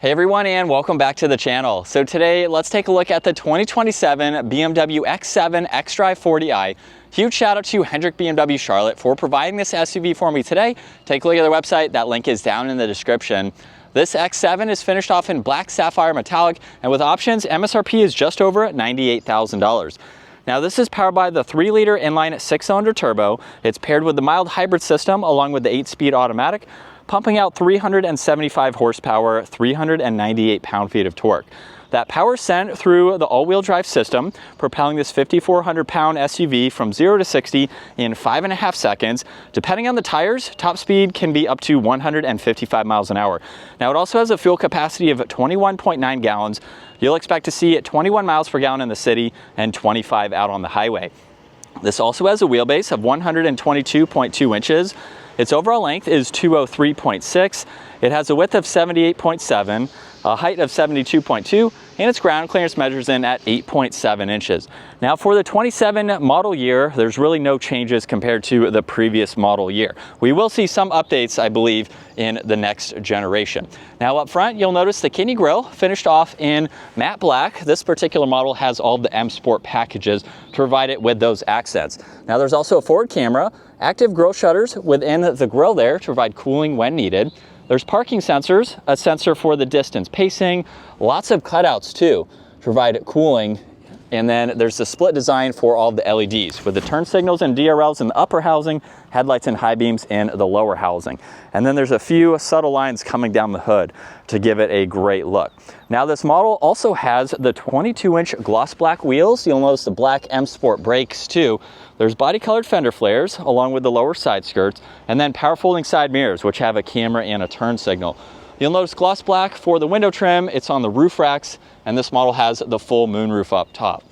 Hey everyone, and welcome back to the channel. So today, let's take a look at the 2027 BMW X7 xDrive40i. Huge shout out to Hendrick BMW Charlotte for providing this SUV for me today. Take a look at their website. That link is down in the description. This X7 is finished off in black sapphire metallic, and with options, MSRP is just over $98,000. Now this is powered by the 3-liter inline 6-cylinder turbo. It's paired with the mild hybrid system along with the 8-speed automatic, pumping out 375 horsepower, 398 pound-feet of torque. That power is sent through the all-wheel drive system, propelling this 5,400-pound SUV from 0 to 60 in 5.5 seconds. Depending on the tires, top speed can be up to 155 miles an hour. Now it also has a fuel capacity of 21.9 gallons. You'll expect to see 21 miles per gallon in the city and 25 out on the highway. This also has a wheelbase of 122.2 inches. Its overall length is 203.6. It has a width of 78.7, a height of 72.2, and its ground clearance measures in at 8.7 inches. Now for the 27 model year, there's really no changes compared to the previous model year. We will see some updates, I believe, in the next generation. Now up front, you'll notice the kidney grille finished off in matte black. This particular model has all the M Sport packages to provide it with those accents. Now there's also a forward camera, active grille shutters within the grille there to provide cooling when needed. There's parking sensors, a sensor for the distance pacing, lots of cutouts too to provide cooling. And then there's the split design for all the LEDs with the turn signals and DRLs in the upper housing, headlights and high beams in the lower housing. And then there's a few subtle lines coming down the hood to give it a great look. Now this model also has the 22-inch gloss black wheels. You'll notice the black M Sport brakes too. There's body colored fender flares along with the lower side skirts, and then power folding side mirrors which have a camera and a turn signal. You'll notice gloss black for the window trim. It's on the roof racks, and this model has the full moonroof up top.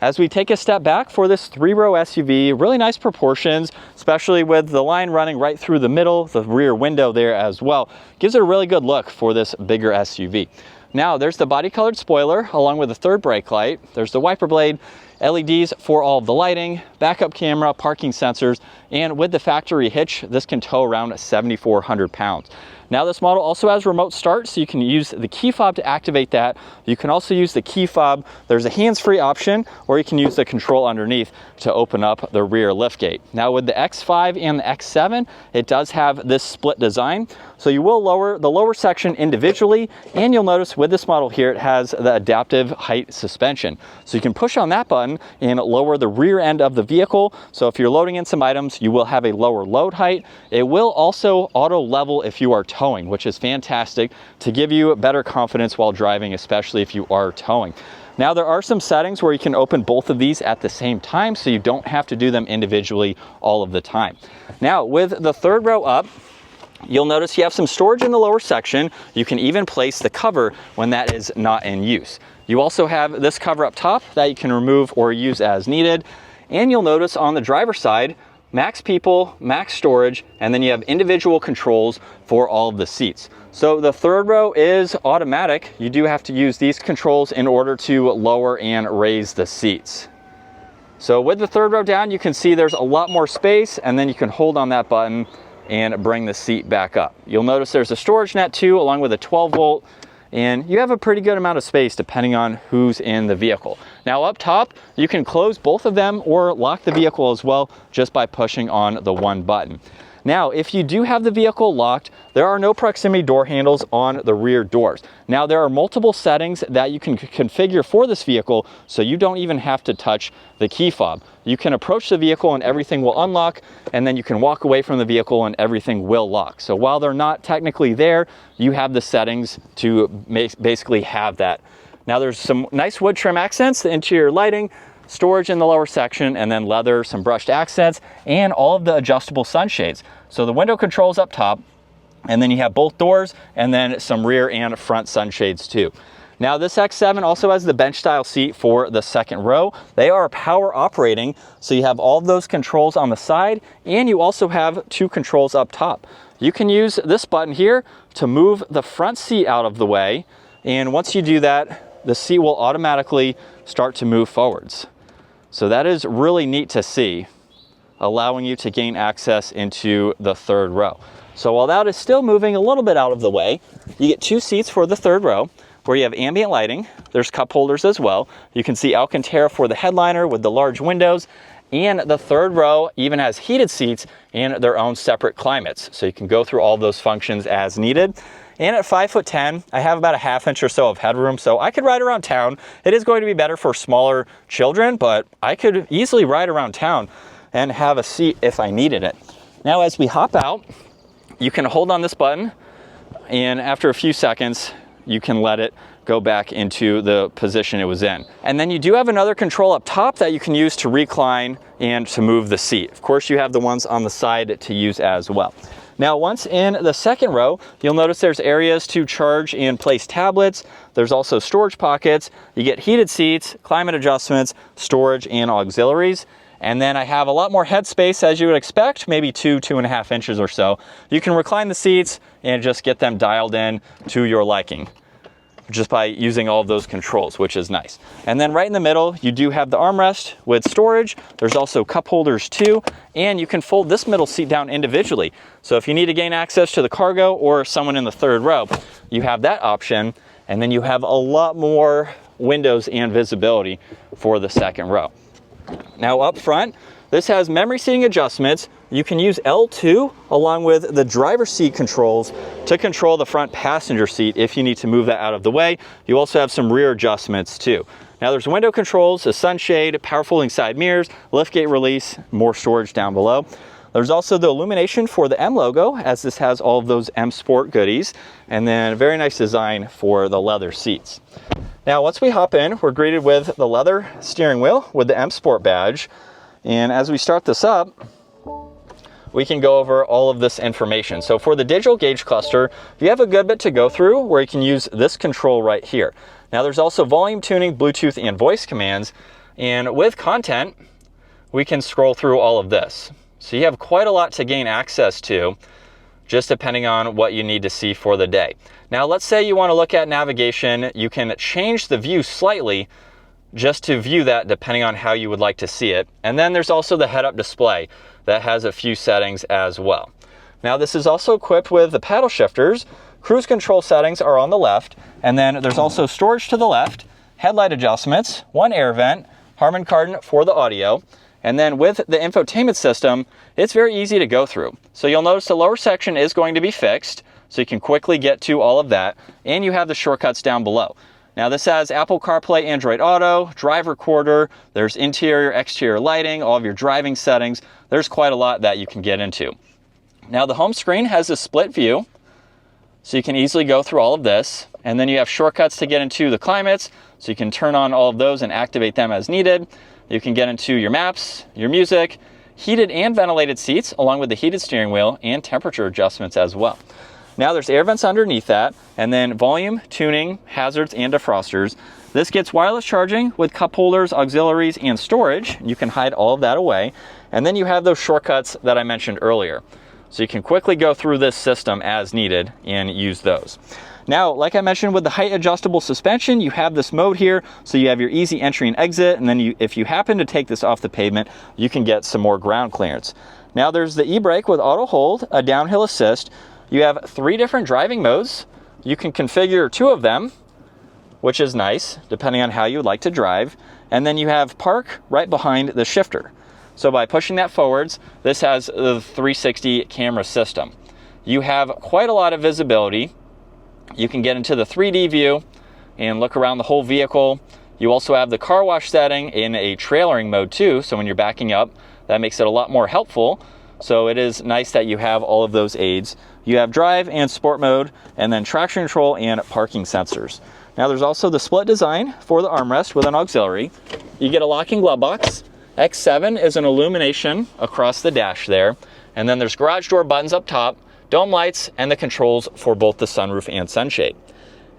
As we take a step back for this 3-row SUV, really nice proportions, especially with the line running right through the middle, the rear window there as well. Gives it a really good look for this bigger SUV. Now there's the body colored spoiler along with the third brake light. There's the wiper blade, LEDs for all of the lighting, backup camera, parking sensors, and with the factory hitch, this can tow around 7,400 pounds. Now this model also has remote start, so you can use the key fob to activate that. You can also use the key fob. There's a hands-free option, or you can use the control underneath to open up the rear liftgate. Now with the X5 and the X7, it does have this split design. So you will lower the lower section individually, and you'll notice with this model here, it has the adaptive height suspension. So you can push on that button and lower the rear end of the vehicle. So if you're loading in some items, you will have a lower load height. It will also auto level if you are towing, which is fantastic to give you better confidence while driving, especially if you are towing. Now there are some settings where you can open both of these at the same time, so you don't have to do them individually all of the time. Now with the third row up, you'll notice you have some storage in the lower section. You can even place the cover when that is not in use. You also have this cover up top that you can remove or use as needed. And you'll notice on the driver's side, max people, max storage, and then you have individual controls for all of the seats. So the third row is automatic. You do have to use these controls in order to lower and raise the seats. So with the third row down, you can see there's a lot more space, and then you can hold on that button and bring the seat back up. You'll notice there's a storage net too, along with a 12-volt, and you have a pretty good amount of space depending on who's in the vehicle. Now up top, you can close both of them or lock the vehicle as well just by pushing on the one button. Now, if you do have the vehicle locked, there are no proximity door handles on the rear doors. Now, there are multiple settings that you can configure for this vehicle, so you don't even have to touch the key fob. You can approach the vehicle and everything will unlock, and then you can walk away from the vehicle and everything will lock. So while they're not technically there, you have the settings to basically have that. Now, there's some nice wood trim accents, the interior lighting, storage in the lower section, and then leather, some brushed accents, and all of the adjustable sunshades. So the window controls up top, and then you have both doors, and then some rear and front sunshades too. Now this X7 also has the bench style seat for the second row. They are power operating, so you have all of those controls on the side, and you also have two controls up top. You can use this button here to move the front seat out of the way, and once you do that, the seat will automatically start to move forwards. So that is really neat to see, allowing you to gain access into the third row. So while that is still moving a little bit out of the way, you get 2 seats for the 3rd row where you have ambient lighting. There's cup holders as well. You can see Alcantara for the headliner with the large windows, and the 3rd row even has heated seats and their own separate climates. So you can go through all those functions as needed. And at 5'10", I have about a ½ inch or so of headroom, so I could ride around town. It is going to be better for smaller children, but I could easily ride around town and have a seat if I needed it. Now, as we hop out, you can hold on this button, and after a few seconds, you can let it go back into the position it was in. And then you do have another control up top that you can use to recline and to move the seat. Of course, you have the ones on the side to use as well. Now, once in the 2nd row, you'll notice there's areas to charge and place tablets. There's also storage pockets. You get heated seats, climate adjustments, storage, and auxiliaries. And then I have a lot more headspace, as you would expect, maybe 2.5 inches or so. You can recline the seats and just get them dialed in to your liking, just by using all of those controls, which is nice. And then right in the middle, you do have the armrest with storage. There's also cup holders too, and you can fold this middle seat down individually. So if you need to gain access to the cargo or someone in the 3rd row, you have that option. And then you have a lot more windows and visibility for the 2nd row. Now up front, this has memory seating adjustments. You can use L2 along with the driver's seat controls to control the front passenger seat if you need to move that out of the way. You also have some rear adjustments too. Now there's window controls, a sunshade, power folding side mirrors, liftgate release, more storage down below. There's also the illumination for the M logo, as this has all of those M Sport goodies, and then a very nice design for the leather seats. Now once we hop in, we're greeted with the leather steering wheel with the M Sport badge. And as we start this up, we can go over all of this information. So for the digital gauge cluster, you have a good bit to go through where you can use this control right here. Now there's also volume tuning, Bluetooth, and voice commands. And with content, we can scroll through all of this. So you have quite a lot to gain access to, just depending on what you need to see for the day. Now let's say you want to look at navigation. You can change the view slightly just to view that depending on how you would like to see it. And then there's also the head-up display that has a few settings as well. Now this is also equipped with the paddle shifters. Cruise control settings are on the left, and then there's also storage to the left, headlight adjustments, 1 air vent, Harman Kardon for the audio, and then with the infotainment system, it's very easy to go through. So you'll notice the lower section is going to be fixed, so you can quickly get to all of that, and you have the shortcuts down below. Now this has Apple CarPlay, Android Auto, drive recorder, there's interior, exterior lighting, all of your driving settings. There's quite a lot that you can get into. Now the home screen has a split view, so you can easily go through all of this. And then you have shortcuts to get into the climates, so you can turn on all of those and activate them as needed. You can get into your maps, your music, heated and ventilated seats, along with the heated steering wheel and temperature adjustments as well. Now there's air vents underneath that, and then volume, tuning, hazards, and defrosters. This gets wireless charging with cup holders, auxiliaries, and storage. You can hide all of that away. And then you have those shortcuts that I mentioned earlier. So you can quickly go through this system as needed and use those. Now, like I mentioned with the height adjustable suspension, you have this mode here. So you have your easy entry and exit. And then if you happen to take this off the pavement, you can get some more ground clearance. Now there's the e-brake with auto hold, a downhill assist. You have 3 different driving modes. You can configure 2 of them, which is nice, depending on how you would like to drive. And then you have park right behind the shifter. So by pushing that forwards, this has the 360 camera system. You have quite a lot of visibility. You can get into the 3D view and look around the whole vehicle. You also have the car wash setting in a trailering mode too, so when you're backing up, that makes it a lot more helpful. So it is nice that you have all of those aids. You have drive and sport mode, and then traction control and parking sensors. Now there's also the split design for the armrest with an auxiliary. You get a locking glove box. X7 is an illumination across the dash there. And then there's garage door buttons up top, dome lights, and the controls for both the sunroof and sunshade.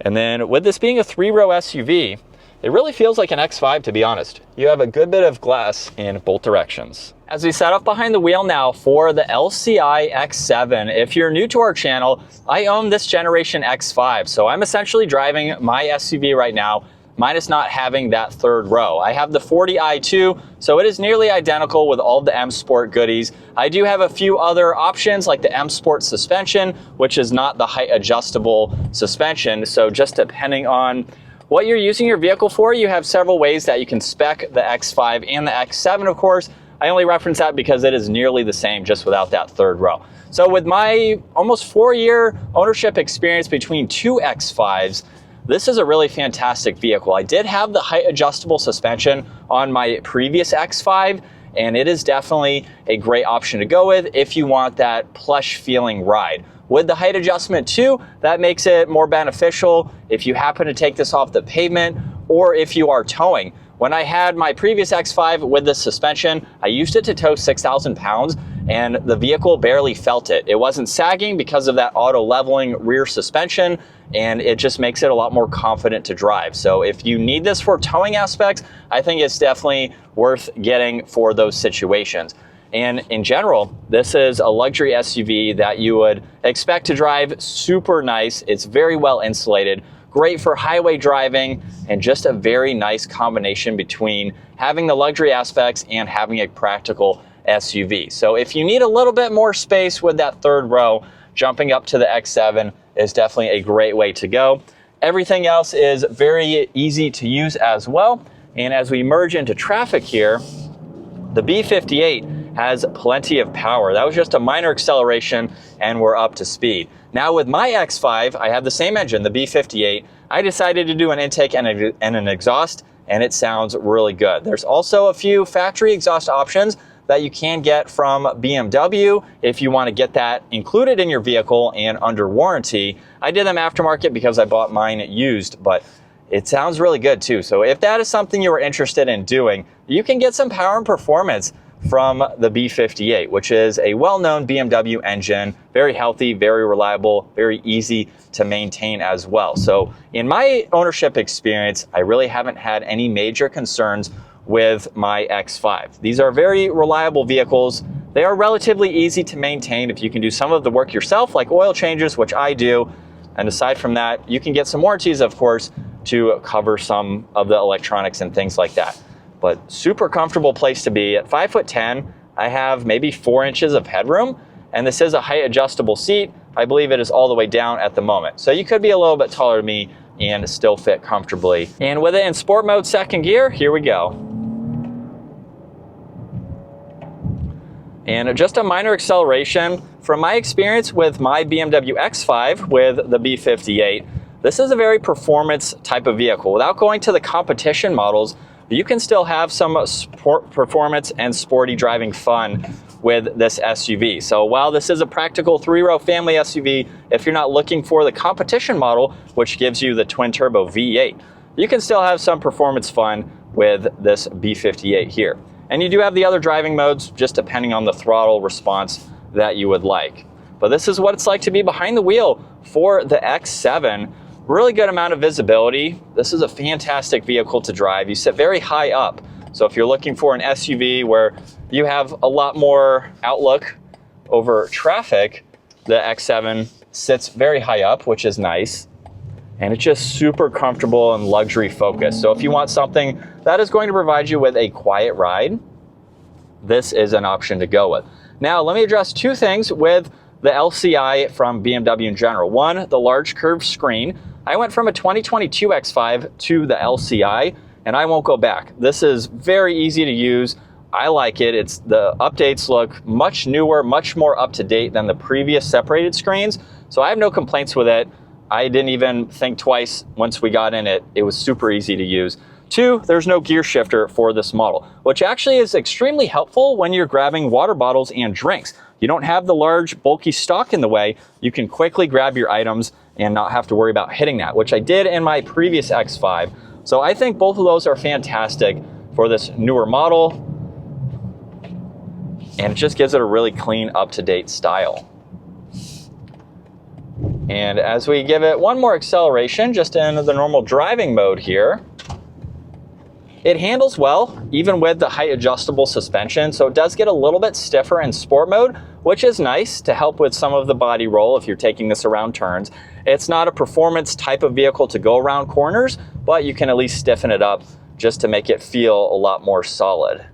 And then with this being a 3-row SUV, it really feels like an X5, to be honest. You have a good bit of glass in both directions. As we set up behind the wheel now for the LCI X7, if you're new to our channel, I own this generation X5. So I'm essentially driving my SUV right now, minus not having that third row. I have the 40i too, so it is nearly identical with all the M Sport goodies. I do have a few other options like the M Sport suspension, which is not the height adjustable suspension. So just depending on what you're using your vehicle for, you have several ways that you can spec the X5 and the X7, of course. I only reference that because it is nearly the same, just without that third row. So with my almost 4-year ownership experience between two X5s, this is a really fantastic vehicle. I did have the height adjustable suspension on my previous X5, and it is definitely a great option to go with if you want that plush feeling ride. With the height adjustment too, that makes it more beneficial if you happen to take this off the pavement or if you are towing. When I had my previous X5 with the suspension, I used it to tow 6,000 pounds and the vehicle barely felt it. It wasn't sagging because of that auto leveling rear suspension, and it just makes it a lot more confident to drive. So if you need this for towing aspects, I think it's definitely worth getting for those situations. And in general, this is a luxury SUV that you would expect to drive super nice. It's very well insulated, great for highway driving, and just a very nice combination between having the luxury aspects and having a practical SUV. So if you need a little bit more space with that third row, jumping up to the X7 is definitely a great way to go. Everything else is very easy to use as well. And as we merge into traffic here, the B58 has plenty of power. That was just a minor acceleration and we're up to speed. Now with my X5, I have the same engine, the B58. I decided to do an intake and an exhaust, and it sounds really good. There's also a few factory exhaust options that you can get from BMW if you want to get that included in your vehicle and under warranty. I did them aftermarket because I bought mine used, but it sounds really good too. So if that is something you are interested in doing, you can get some power and performance from the B58, which is a well-known BMW engine, very healthy, very reliable, very easy to maintain as well. So in my ownership experience, I really haven't had any major concerns with my X5. These are very reliable vehicles. They are relatively easy to maintain if you can do some of the work yourself, like oil changes, which I do. And aside from that, you can get some warranties, of course, to cover some of the electronics and things like that. But super comfortable place to be. At 5'10", I have maybe 4 inches of headroom, and this is a height adjustable seat. I believe it is all the way down at the moment. So you could be a little bit taller than me and still fit comfortably. And with it in sport mode, second gear, here we go. And just a minor acceleration. From my experience with my BMW X5 with the B58, this is a very performance type of vehicle. Without going to the competition models, you can still have some sport performance and sporty driving fun with this SUV. So while this is a practical 3-row family SUV, if you're not looking for the competition model, which gives you the twin turbo V8, you can still have some performance fun with this B58 here. And you do have the other driving modes, just depending on the throttle response that you would like. But this is what it's like to be behind the wheel for the X7. Really good amount of visibility. This is a fantastic vehicle to drive. You sit very high up. So if you're looking for an SUV where you have a lot more outlook over traffic, the X7 sits very high up, which is nice. And it's just super comfortable and luxury focused. So if you want something that is going to provide you with a quiet ride, this is an option to go with. Now, let me address two things with the LCI from BMW in general. One, the large curved screen. I went from a 2022 X5 to the LCI, and I won't go back. This is very easy to use. I like it. The updates look much newer, much more up to date than the previous separated screens. So I have no complaints with it. I didn't even think twice once we got in it. It was super easy to use. Two, there's no gear shifter for this model, which actually is extremely helpful when you're grabbing water bottles and drinks. You don't have the large, bulky stock in the way. You can quickly grab your items and not have to worry about hitting that, which I did in my previous X5. So I think both of those are fantastic for this newer model. And it just gives it a really clean, up-to-date style. And as we give it one more acceleration, just in the normal driving mode here, it handles well, even with the height adjustable suspension. So it does get a little bit stiffer in sport mode, which is nice to help with some of the body roll if you're taking this around turns. It's not a performance type of vehicle to go around corners, but you can at least stiffen it up just to make it feel a lot more solid.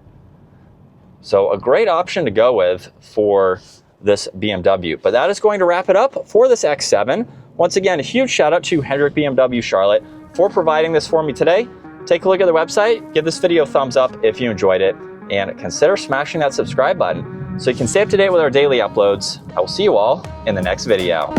So a great option to go with for this BMW. But that is going to wrap it up for this X7. Once again, a huge shout out to Hendrick BMW Charlotte for providing this for me today. Take a look at the website, give this video a thumbs up if you enjoyed it, and consider smashing that subscribe button so you can stay up to date with our daily uploads. I will see you all in the next video.